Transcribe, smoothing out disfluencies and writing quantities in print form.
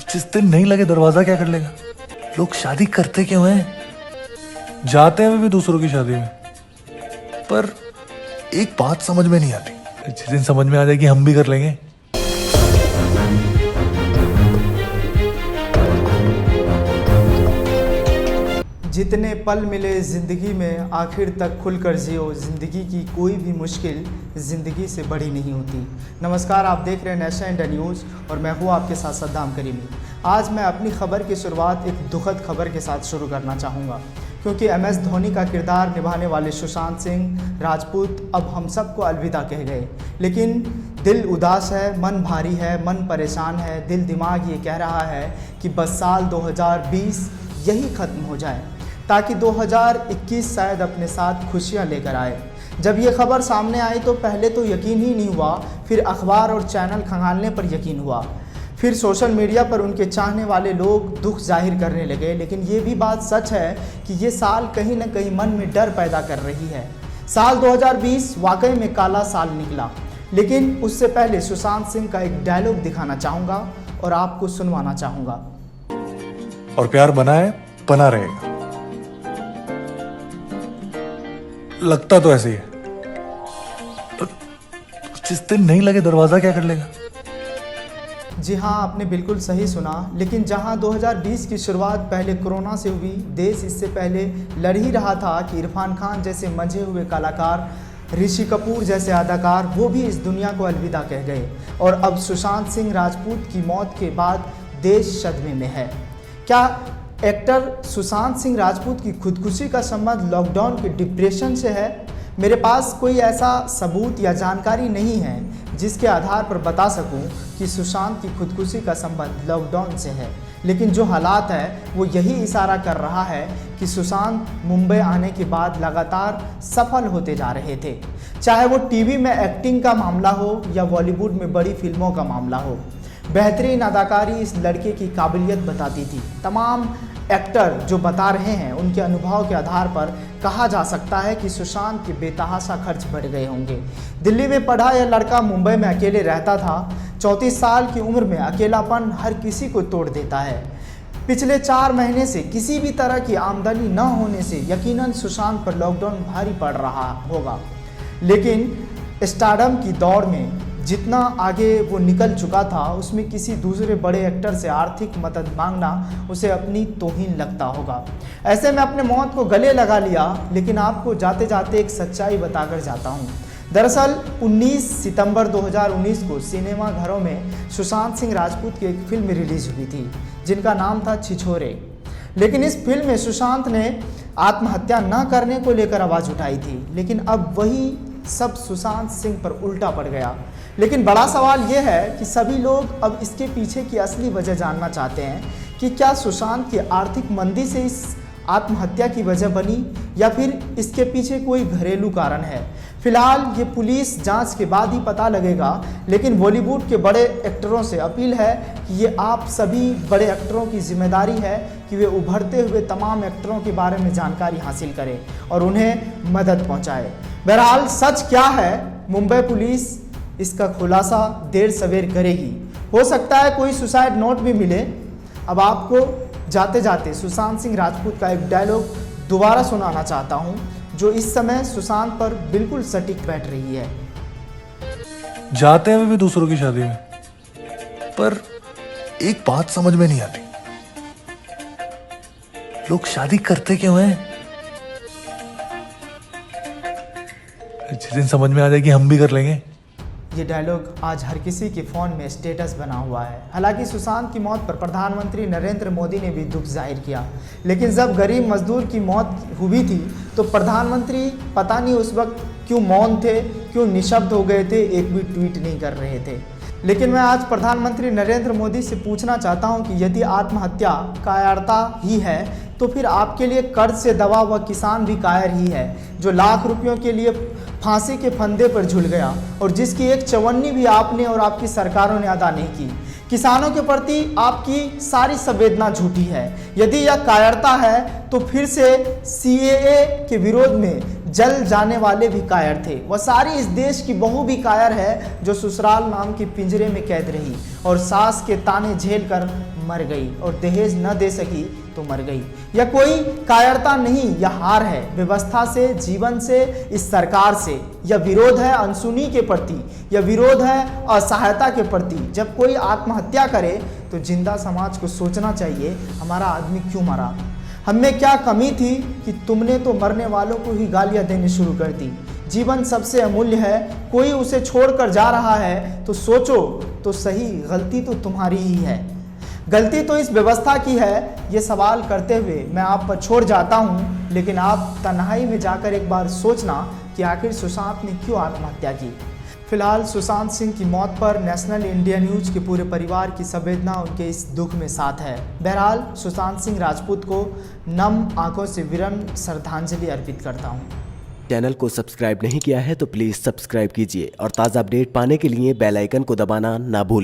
जिस दिन नहीं लगे दरवाजा क्या कर लेगा। लोग शादी करते क्यों हैं, जाते हैं भी दूसरों की शादी में। पर एक बात समझ में नहीं आती, जिस दिन समझ में आ जाएगी हम भी कर लेंगे। जितने पल मिले ज़िंदगी में आखिर तक खुलकर जियो, ज़िंदगी की कोई भी मुश्किल ज़िंदगी से बड़ी नहीं होती। नमस्कार, आप देख रहे हैं नेशनल इंडिया न्यूज़ और मैं हूँ आपके साथ सद्दाम करीमी। आज मैं अपनी खबर की शुरुआत एक दुखद खबर के साथ शुरू करना चाहूँगा, क्योंकि MS धोनी का किरदार निभाने वाले सुशांत सिंह राजपूत अब हम सबको अलविदा कह गए। लेकिन दिल उदास है, मन भारी है, मन परेशान है, दिल दिमाग ये कह रहा है कि बस साल 2020 यही ख़त्म हो जाए, ताकि 2021 शायद अपने साथ खुशियां लेकर आए। जब ये खबर सामने आई तो पहले तो यकीन ही नहीं हुआ, फिर अखबार और चैनल खंगालने पर यकीन हुआ, फिर सोशल मीडिया पर उनके चाहने वाले लोग दुख जाहिर करने लगे। लेकिन ये भी बात सच है कि ये साल कहीं ना कहीं मन में डर पैदा कर रही है। साल 2020 वाकई में काला साल निकला, लेकिन उससे पहले सुशांत सिंह का एक डायलॉग दिखाना चाहूँगा और आपको सुनवाना चाहूँगा। और प्यार बना है, बना रहेगा। लगता तो ऐसे ही है, तो जिस दिन नहीं लगे दरवाजा क्या कर लेगा। जी हाँ, आपने बिल्कुल सही सुना। लेकिन जहां 2020 की शुरुआत पहले कोरोना से हुई, देश इससे पहले लड़ ही रहा था कि इरफान खान जैसे मंझे हुए कलाकार, ऋषि कपूर जैसे अदाकार, वो भी इस दुनिया को अलविदा कह गए। और अब सुशांत सिंह राजपूत की मौत के बाद देश सदमे में है। क्या एक्टर सुशांत सिंह राजपूत की खुदकुशी का संबंध लॉकडाउन के डिप्रेशन से है? मेरे पास कोई ऐसा सबूत या जानकारी नहीं है जिसके आधार पर बता सकूं कि सुशांत की खुदकुशी का संबंध लॉकडाउन से है। लेकिन जो हालात है वो यही इशारा कर रहा है कि सुशांत मुंबई आने के बाद लगातार सफल होते जा रहे थे, चाहे वो टीवी में एक्टिंग का मामला हो या बॉलीवुड में बड़ी फिल्मों का मामला हो। बेहतरीन अदाकारी इस लड़के की काबिलियत बताती थी। तमाम एक्टर जो बता रहे हैं उनके अनुभव के आधार पर कहा जा सकता है कि सुशांत के बेतहाशा खर्च बढ़ गए होंगे। दिल्ली में पढ़ा यह लड़का मुंबई में अकेले रहता था। 34 साल की उम्र में अकेलापन हर किसी को तोड़ देता है। पिछले 4 महीने से किसी भी तरह की आमदनी न होने से यकीनन सुशांत पर लॉकडाउन भारी पड़ रहा होगा। लेकिन स्टारडम की दौड़ में जितना आगे वो निकल चुका था, उसमें किसी दूसरे बड़े एक्टर से आर्थिक मदद मांगना उसे अपनी तौहीन लगता होगा। ऐसे में अपने मौत को गले लगा लिया। लेकिन आपको जाते जाते एक सच्चाई बताकर जाता हूँ। दरअसल 19 सितंबर 2019 को सिनेमा घरों में सुशांत सिंह राजपूत की एक फिल्म रिलीज हुई थी, जिनका नाम था छिछोरे। लेकिन इस फिल्म में सुशांत ने आत्महत्या न करने को लेकर आवाज़ उठाई थी। लेकिन अब वही सब सुशांत सिंह पर उल्टा पड़ गया। लेकिन बड़ा सवाल यह है कि सभी लोग अब इसके पीछे की असली वजह जानना चाहते हैं कि क्या सुशांत की आर्थिक मंदी से इस आत्महत्या की वजह बनी या फिर इसके पीछे कोई घरेलू कारण है। फिलहाल ये पुलिस जांच के बाद ही पता लगेगा। लेकिन बॉलीवुड के बड़े एक्टरों से अपील है कि ये आप सभी बड़े एक्टरों की जिम्मेदारी है कि वे उभरते हुए तमाम एक्टरों के बारे में जानकारी हासिल करें और उन्हें मदद पहुंचाएं। बहरहाल सच क्या है, मुंबई पुलिस इसका खुलासा देर सवेर करेगी। हो सकता है कोई सुसाइड नोट भी मिले। अब आपको जाते जाते सुशांत सिंह राजपूत का एक डायलॉग दोबारा सुनाना चाहता हूं, जो इस समय सुशांत पर बिल्कुल सटीक बैठ रही है। जाते हैं भी दूसरों की शादी में, पर एक बात समझ में नहीं आती, लोग शादी करते क्यों हैं। जिस दिन समझ में आ जाएगी हम भी कर लेंगे। ये डायलॉग आज हर किसी के फ़ोन में स्टेटस बना हुआ है। हालांकि सुशांत की मौत पर प्रधानमंत्री नरेंद्र मोदी ने भी दुख जाहिर किया। लेकिन जब गरीब मजदूर की मौत हुई थी तो प्रधानमंत्री पता नहीं उस वक्त क्यों मौन थे, क्यों निशब्द हो गए थे, एक भी ट्वीट नहीं कर रहे थे। लेकिन मैं आज प्रधानमंत्री नरेंद्र मोदी से पूछना चाहता हूं कि यदि आत्महत्या कायरता ही है तो फिर आपके लिए कर्ज से दबा हुआ किसान भी कायर ही है, जो लाख रुपयों के लिए फांसी के फंदे पर झूल गया और जिसकी एक चवन्नी भी आपने और आपकी सरकारों ने अदा नहीं की। किसानों के प्रति आपकी सारी संवेदना झूठी है। यदि यह कायरता है तो फिर से CAA के विरोध में जल जाने वाले भी कायर थे। वह सारी इस देश की बहू भी कायर है जो ससुराल नाम के पिंजरे में कैद रही और सास के ताने झेल कर मर गई, और दहेज न दे सकी तो मर गई। यह कोई कायरता नहीं, यह हार है व्यवस्था से, जीवन से, इस सरकार से। यह विरोध है अनसुनी के प्रति, यह विरोध है असहायता के प्रति। जब कोई आत्महत्या करे तो जिंदा समाज को सोचना चाहिए हमारा आदमी क्यों मरा, हम में क्या कमी थी कि तुमने तो मरने वालों को ही गालियां देनी शुरू कर दी। जीवन सबसे अमूल्य है, कोई उसे छोड़कर जा रहा है तो सोचो तो सही, गलती तो तुम्हारी ही है, गलती तो इस व्यवस्था की है। ये सवाल करते हुए मैं आप पर छोड़ जाता हूँ, लेकिन आप तन्हाई में जाकर एक बार सोचना कि आखिर सुशांत ने क्यों आत्महत्या की। फिलहाल सुशांत सिंह की मौत पर नेशनल इंडिया न्यूज के पूरे परिवार की संवेदना उनके इस दुख में साथ है। बहरहाल सुशांत सिंह राजपूत को नम आंखों से विनम्र श्रद्धांजलि अर्पित करता हूँ। चैनल को सब्सक्राइब नहीं किया है तो प्लीज़ सब्सक्राइब कीजिए और ताज़ा अपडेट पाने के लिए बेल आइकन को दबाना ना भूलें।